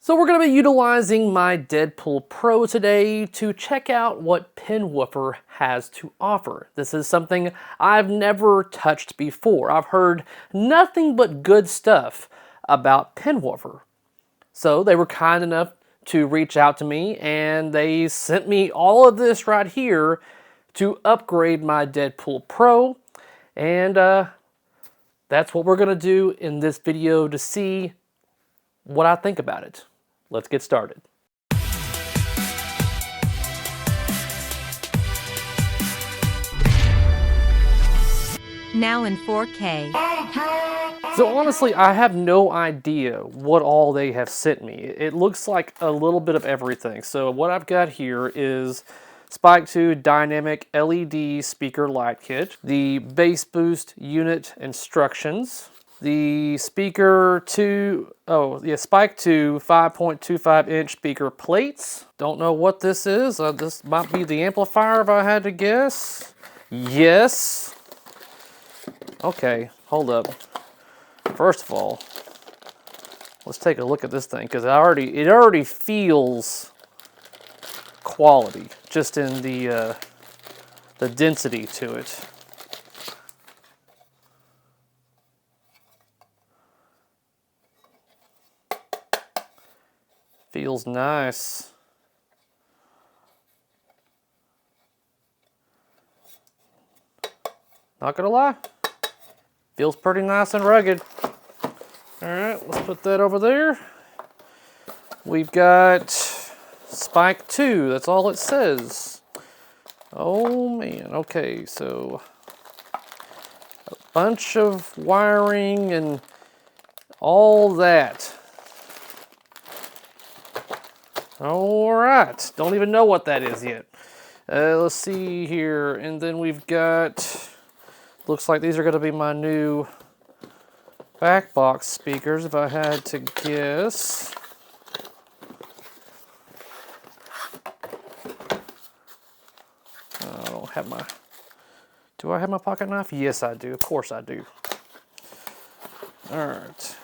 So we're going to be utilizing my Deadpool Pro today to check out what Pinwoofer has to offer. This is something I've never touched before. I've heard nothing but good stuff about Pinwoofer. So they were kind enough to reach out to me and they sent me all of this right here to upgrade my Deadpool Pro. And that's what we're going to do in this video to see what I think about it. Let's get started. Now in 4K. So honestly, I have no idea what all they have sent me. It looks like a little bit of everything. So what I've got here is Spike 2 Dynamic LED Speaker Light Kit, the Bass Boost Unit Instructions, the Spike 2 5.25 inch speaker plates. Don't know what this is. This might be the amplifier if I had to guess. Yes. Okay, hold up. First of all, let's take a look at this thing because it already feels quality just in the density to it. Feels nice. Not gonna lie, feels pretty nice and rugged. All right, let's put that over there. We've got Spike 2, that's all it says. Oh man, okay, so a bunch of wiring and all that. All right, don't even know what that is yet. Let's see here, and then we've got, looks like these are gonna be my new back box speakers if I had to guess. I don't have my, do I have my pocket knife? Yes, I do, of course I do. All right.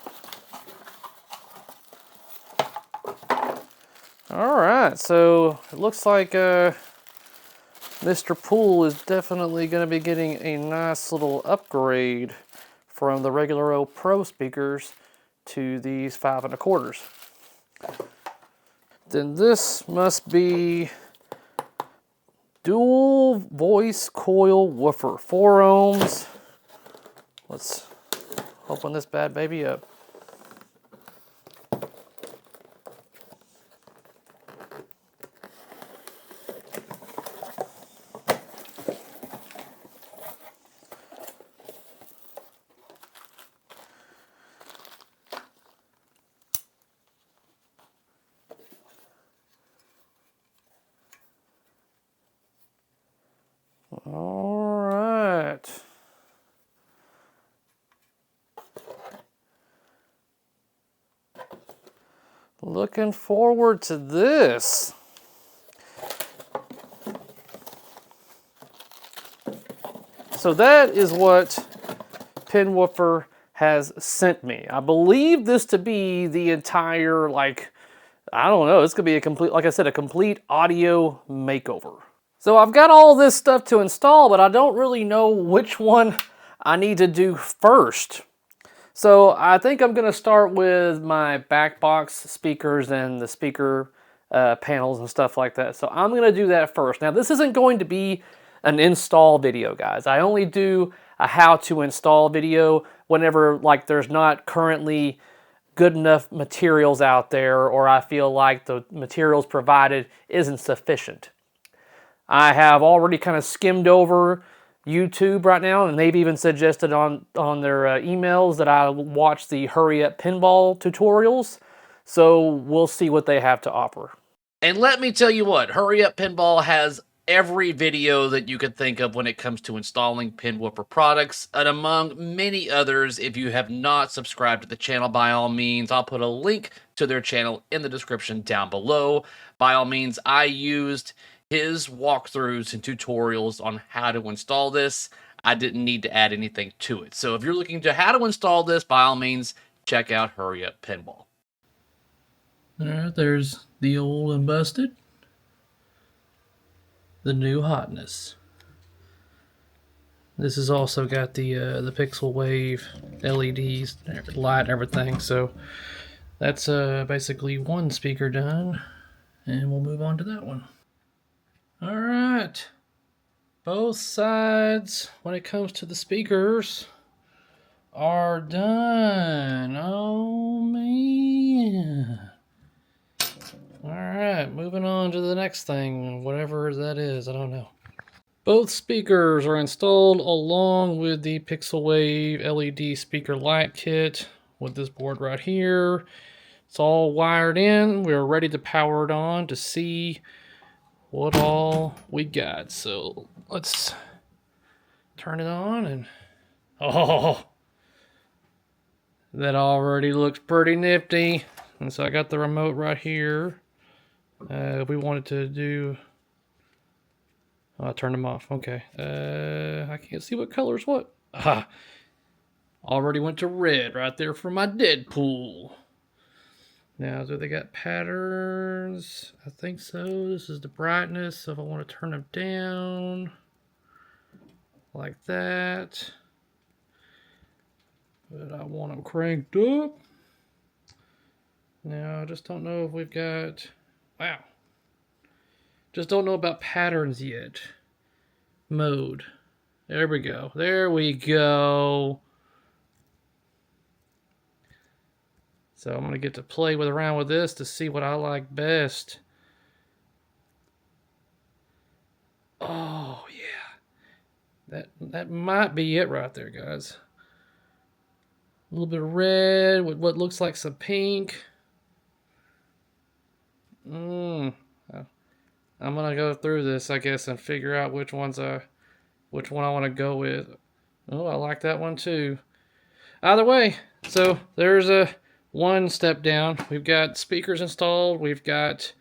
All right, so it looks like Mr. Poole is definitely going to be getting a nice little upgrade from the regular old Pro speakers to these 5 1/4. Then this must be dual voice coil woofer, 4 ohms. Let's open this bad baby up. All right. Looking forward to this. So that is what Pinwoofer has sent me. I believe this to be the entire, like, I don't know, it's gonna be a complete, like I said, a complete audio makeover. So I've got all this stuff to install, but I don't really know which one I need to do first. So I think I'm gonna start with my back box speakers and the speaker panels and stuff like that. So I'm gonna do that first. Now this isn't going to be an install video, guys. I only do a how to install video whenever like there's not currently good enough materials out there or I feel like the materials provided isn't sufficient. I have already kind of skimmed over YouTube right now, and they've even suggested on their emails that I watch the Hurry Up Pinball tutorials. So we'll see what they have to offer. And let me tell you what, Hurry Up Pinball has every video that you could think of when it comes to installing Pinwoofer products, and among many others. If you have not subscribed to the channel, by all means, I'll put a link to their channel in the description down below. By all means, I used his walkthroughs and tutorials on how to install this. I didn't need to add anything to it. So if you're looking to how to install this, by all means, check out Hurry Up Pinball. Alright, there's the old and busted. The new hotness. This has also got the pixel wave LEDs, light and everything. So that's basically one speaker done, and we'll move on to that one. All right, both sides when it comes to the speakers are done. Oh man. All right, moving on to the next thing, whatever that is, I don't know. Both speakers are installed along with the Pixel Wave LED speaker light kit with this board right here. It's all wired in. We're ready to power it on to see what all we got. So let's turn it on and oh, that already looks pretty nifty. And so I got the remote right here. We wanted to do... Oh, I turned them off. Okay. I can't see what color's what. Aha. Already went to red right there for my Deadpool. Now, do they got patterns? I think so. This is the brightness. So if I want to turn them down like that. But I want them cranked up. Now, I just don't know if we've got... Wow. Just don't know about patterns yet. Mode. There we go. There we go. So I'm going to get to play around with this to see what I like best. Oh, yeah. That might be it right there, guys. A little bit of red with what looks like some pink. I'm gonna go through this, I guess, and figure out which one I want to go with. Oh, I like that one too. Either way, so there's a one step down. We've got speakers installed. We've got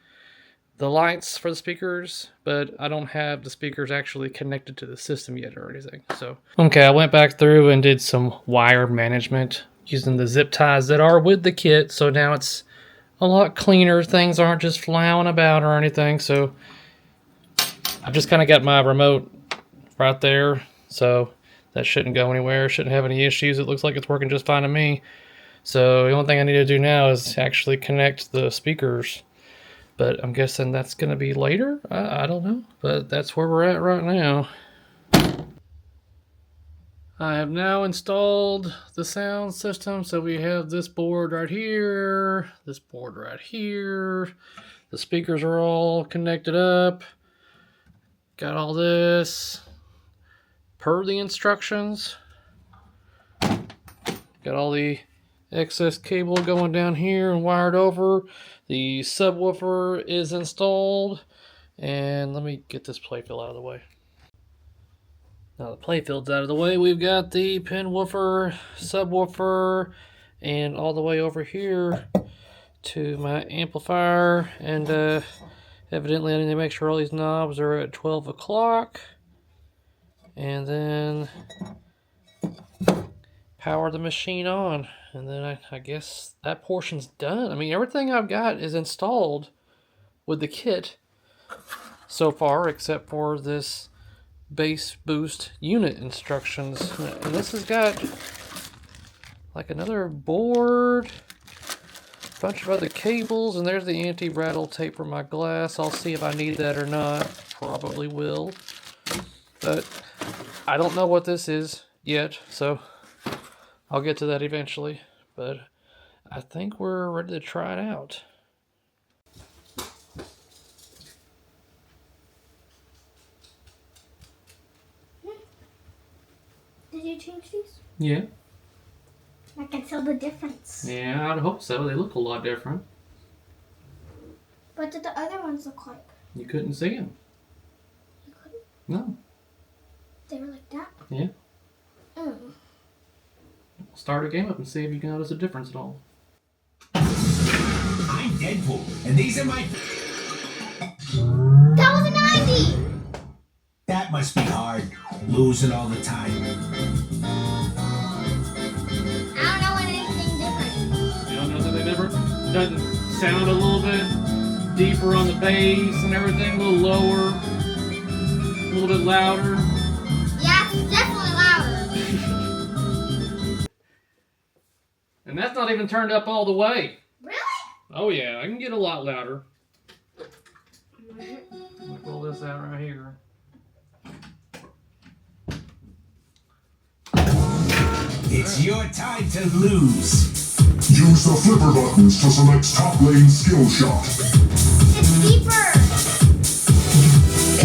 the lights for the speakers, but I don't have the speakers actually connected to the system yet or anything. So okay, I went back through and did some wire management using the zip ties that are with the kit. So now it's a lot cleaner. Things aren't just flying about or anything. So I've just kind of got my remote right there. So that shouldn't go anywhere. Shouldn't have any issues. It looks like it's working just fine to me. So the only thing I need to do now is actually connect the speakers. But I'm guessing that's going to be later. I don't know. But that's where we're at right now. I have now installed the sound system. So we have this board right here, this board right here. The speakers are all connected up. Got all this per the instructions. Got all the excess cable going down here and wired over. The subwoofer is installed. And let me get this playfield out of the way. Now the playfield's out of the way. We've got the Pinwoofer, subwoofer, and all the way over here to my amplifier. And evidently I need to make sure all these knobs are at 12 o'clock. And then power the machine on. And then I guess that portion's done. I mean, everything I've got is installed with the kit so far, except for this bass boost unit instructions. And this has got like another board, a bunch of other cables, and there's the anti-rattle tape for my glass. I'll see if I need that or not. Probably will. But I don't know what this is yet, so I'll get to that eventually. But I think we're ready to try it out. Did you change these? Yeah. I can tell the difference. Yeah, I'd hope so. They look a lot different. What did the other ones look like? You couldn't see them. You couldn't? No. They were like that? Yeah. Mm. We'll start a game up and see if you can notice a difference at all. I'm Deadpool, and these are my... That was a 90! That must be hard, losing all the time. I don't know anything different. You don't know something different? Nothing. sound a little bit deeper on the bass and everything, a little lower, a little bit louder. Yeah, it's definitely louder. And that's not even turned up all the way. Really? Oh yeah, I can get a lot louder. Let me pull this out right here. It's your time to lose. Use the flipper buttons to select top lane skill shot. It's deeper.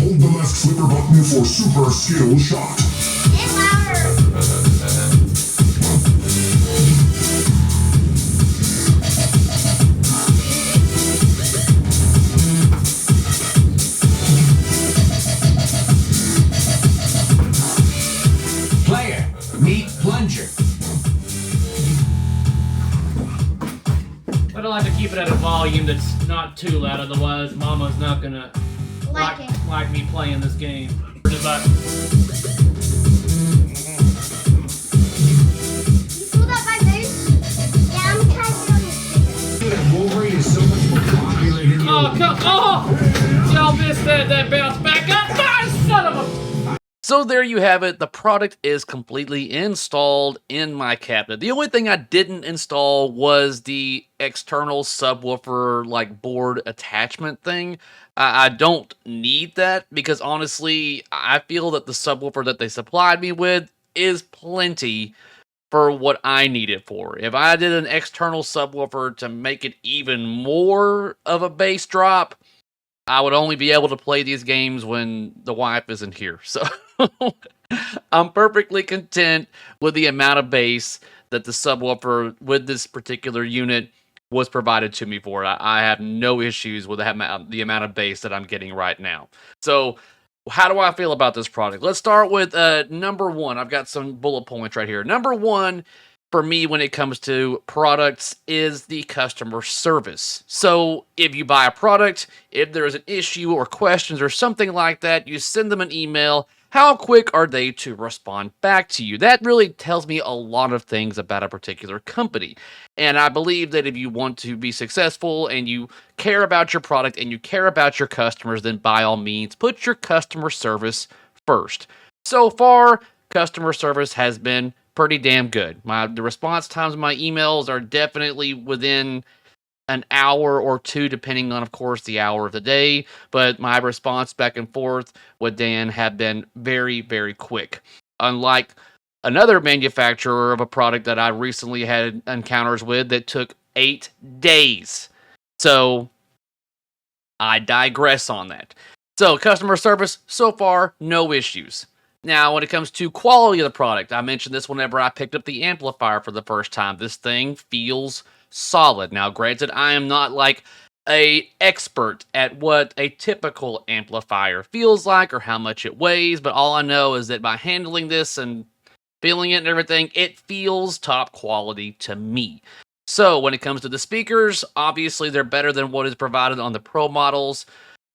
Hold the left flipper button for super skill shot. And louder. Player, meet plunger. But I like to keep it at a volume that's not too loud, otherwise Mama's not gonna like me playing this game. You feel that vibration? Yeah, I'm kind of on the speaker. Wolverine is so much more popular than you. Oh, come on! Y'all missed that bounce back up. Ah, son of a... So there you have it. The product is completely installed in my cabinet. The only thing I didn't install was the external subwoofer like board attachment thing. I don't need that because honestly, I feel that the subwoofer that they supplied me with is plenty for what I need it for. If I did an external subwoofer to make it even more of a bass drop, I would only be able to play these games when the wife isn't here. So I'm perfectly content with the amount of bass that the subwoofer with this particular unit was provided to me for. I have no issues with the amount of bass that I'm getting right now. So how do I feel about this product? Let's start with number one. I've got some bullet points right here. Number one, for me, when it comes to products, is the customer service. So if you buy a product, if there is an issue or questions or something like that, you send them an email. How quick are they to respond back to you? That really tells me a lot of things about a particular company. And I believe that if you want to be successful and you care about your product and you care about your customers, then by all means, put your customer service first. So far, customer service has been pretty damn good. The response times of my emails are definitely within an hour or two, depending on, of course, the hour of the day. But my response back and forth with Dan have been very, very quick. Unlike another manufacturer of a product that I recently had encounters with that took 8 days. So I digress on that. So customer service, so far, no issues. Now, when it comes to quality of the product, I mentioned this whenever I picked up the amplifier for the first time. This thing feels solid. Now, granted, I am not like an expert at what a typical amplifier feels like or how much it weighs, but all I know is that by handling this and feeling it and everything, it feels top quality to me. So, when it comes to the speakers, obviously they're better than what is provided on the Pro models.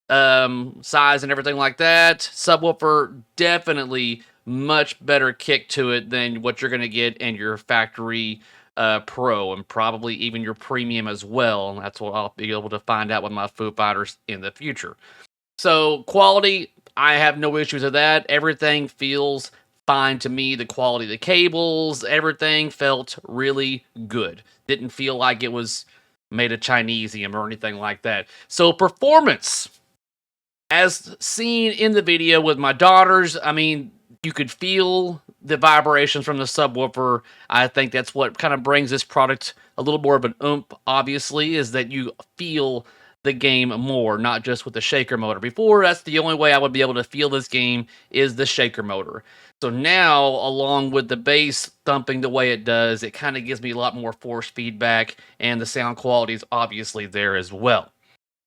Size and everything like that. Subwoofer, definitely much better kick to it than what you're going to get in your factory Pro and probably even your premium as well. And that's what I'll be able to find out with my Foo Fighters in the future. So quality, I have no issues with that. Everything feels fine to me. The quality of the cables, everything felt really good. Didn't feel like it was made of Chinesium or anything like that. So performance, as seen in the video with my daughters, I mean, you could feel the vibrations from the subwoofer. I think that's what kind of brings this product a little more of an oomph, obviously, is that you feel the game more, not just with the shaker motor. Before, that's the only way I would be able to feel this game is the shaker motor. So now, along with the bass thumping the way it does, it kind of gives me a lot more force feedback, and the sound quality is obviously there as well.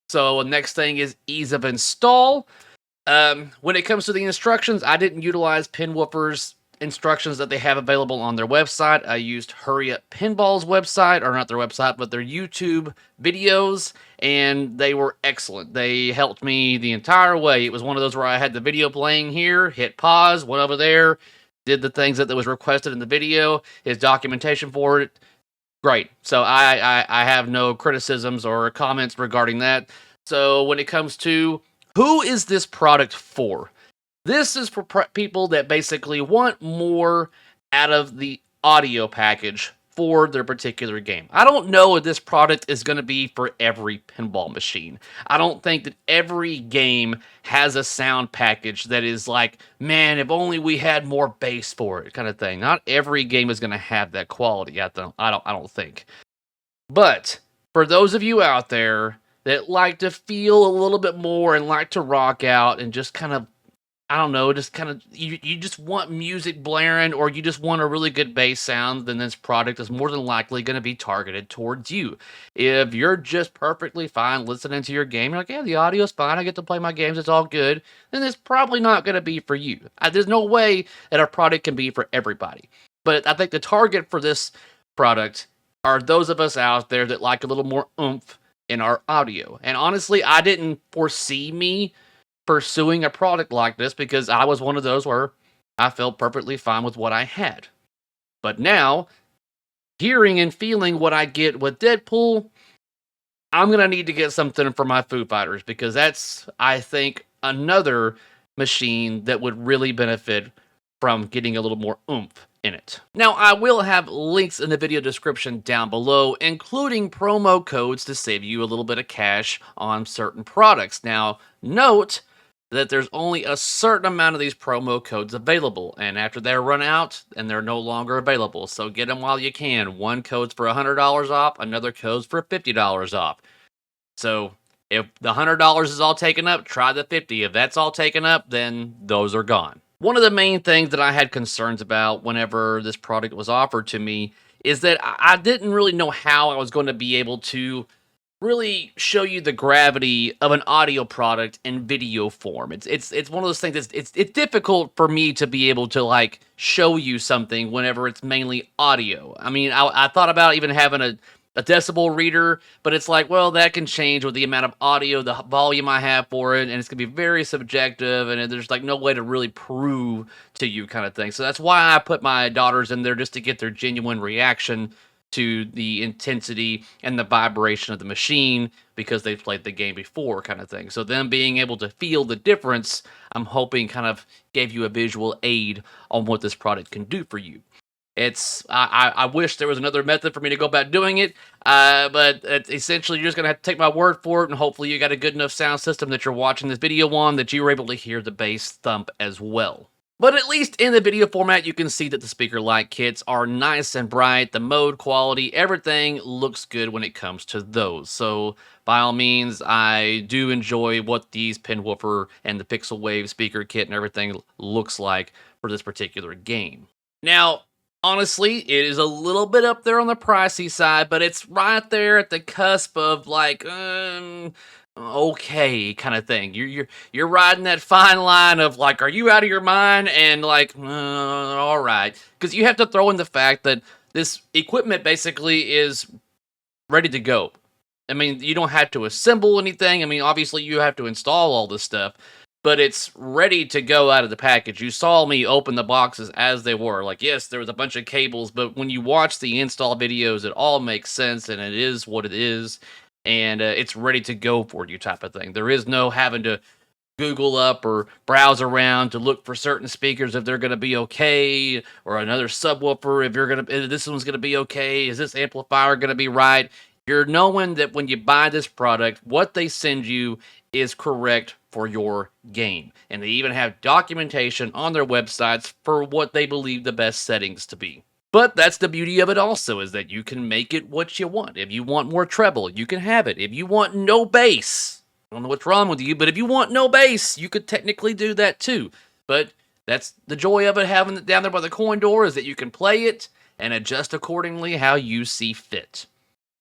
So the next thing is ease of install. When it comes to the instructions, I didn't utilize Pinwoofer's instructions that they have available on their website. I used Hurry Up Pinball's website, or not their website, but their YouTube videos, and they were excellent. They helped me the entire way. It was one of those where I had the video playing here, hit pause, went over there, did the things that was requested in the video, his documentation for it, Great. So I have no criticisms or comments regarding that. So when it comes to who is this product for? This is for people that basically want more out of the audio package for their particular game. I don't know if this product is going to be for every pinball machine. I don't think that every game has a sound package that is like, man, if only we had more bass for it, kind of thing. Not every game is going to have that quality. I don't think. But for those of you out there that like to feel a little bit more and like to rock out and just kind of, I don't know, just kind of, you just want music blaring or you just want a really good bass sound, then this product is more than likely going to be targeted towards you. If you're just perfectly fine listening to your game, you're like, yeah, the audio's fine, I get to play my games, it's all good, then it's probably not going to be for you. There's no way that a product can be for everybody. But I think the target for this product are those of us out there that like a little more oomph in our audio. And honestly, I didn't foresee me pursuing a product like this because I was one of those where I felt perfectly fine with what I had. But now, hearing and feeling what I get with Deadpool, I'm going to need to get something for my Foo Fighters because that's, I think, another machine that would really benefit from getting a little more oomph in it. Now, I will have links in the video description down below, including promo codes to save you a little bit of cash on certain products. Now, note that there's only a certain amount of these promo codes available, and after they're run out, and they're no longer available, so get them while you can. One code's for $100 off, another code's for $50 off. So, if the $100 is all taken up, try the $50. If that's all taken up, then those are gone. One of the main things that I had concerns about whenever this product was offered to me is that I didn't really know how I was going to be able to really show you the gravity of an audio product in video form. It's one of those things that's it's difficult for me to be able to like show you something whenever it's mainly audio. I mean, I thought about even having a decibel reader, but it's like, well, that can change with the amount of audio, the volume I have for it, and it's gonna be very subjective, and there's like no way to really prove to you kind of thing. So that's why I put my daughters in there just to get their genuine reaction to the intensity and the vibration of the machine because they've played the game before kind of thing. So them being able to feel the difference, I'm hoping kind of gave you a visual aid on what this product can do for you. I wish there was another method for me to go about doing it, but essentially you're just going to have to take my word for it, and hopefully you got a good enough sound system that you're watching this video on that you were able to hear the bass thump as well. But at least in the video format, you can see that the speaker light kits are nice and bright, the mode quality, everything looks good when it comes to those. So by all means, I do enjoy what these Pinwoofer and the Pixel Wave speaker kit and everything looks like for this particular game. Now, honestly, it is a little bit up there on the pricey side, but it's right there at the cusp of like, okay kind of thing. You're riding that fine line of like, are you out of your mind, and like, all right, because you have to throw in the fact that this equipment basically is ready to go. I mean, you don't have to assemble anything. I mean, obviously you have to install all this stuff, but it's ready to go out of the package. You saw me open the boxes as they were. Like, yes, there was a bunch of cables, but when you watch the install videos, it all makes sense, and it is what it is. And it's ready to go for you type of thing. There is no having to Google up or browse around to look for certain speakers if they're going to be okay, or another subwoofer if this one's going to be okay. Is this amplifier going to be right? You're knowing that when you buy this product, what they send you is correct for your game. And they even have documentation on their websites for what they believe the best settings to be. But that's the beauty of it also, is that you can make it what you want. If you want more treble, you can have it. If you want no bass, I don't know what's wrong with you, but if you want no bass, you could technically do that too. But that's the joy of it, having it down there by the coin door, is that you can play it and adjust accordingly how you see fit.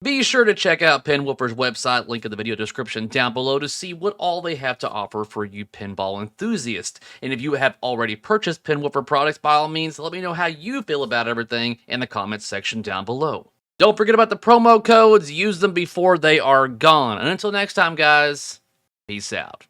Be sure to check out Pinwoofer's website, link in the video description down below, to see what all they have to offer for you pinball enthusiasts. And if you have already purchased Pinwoofer products, by all means, let me know how you feel about everything in the comments section down below. Don't forget about the promo codes, use them before they are gone. And until next time, guys, peace out.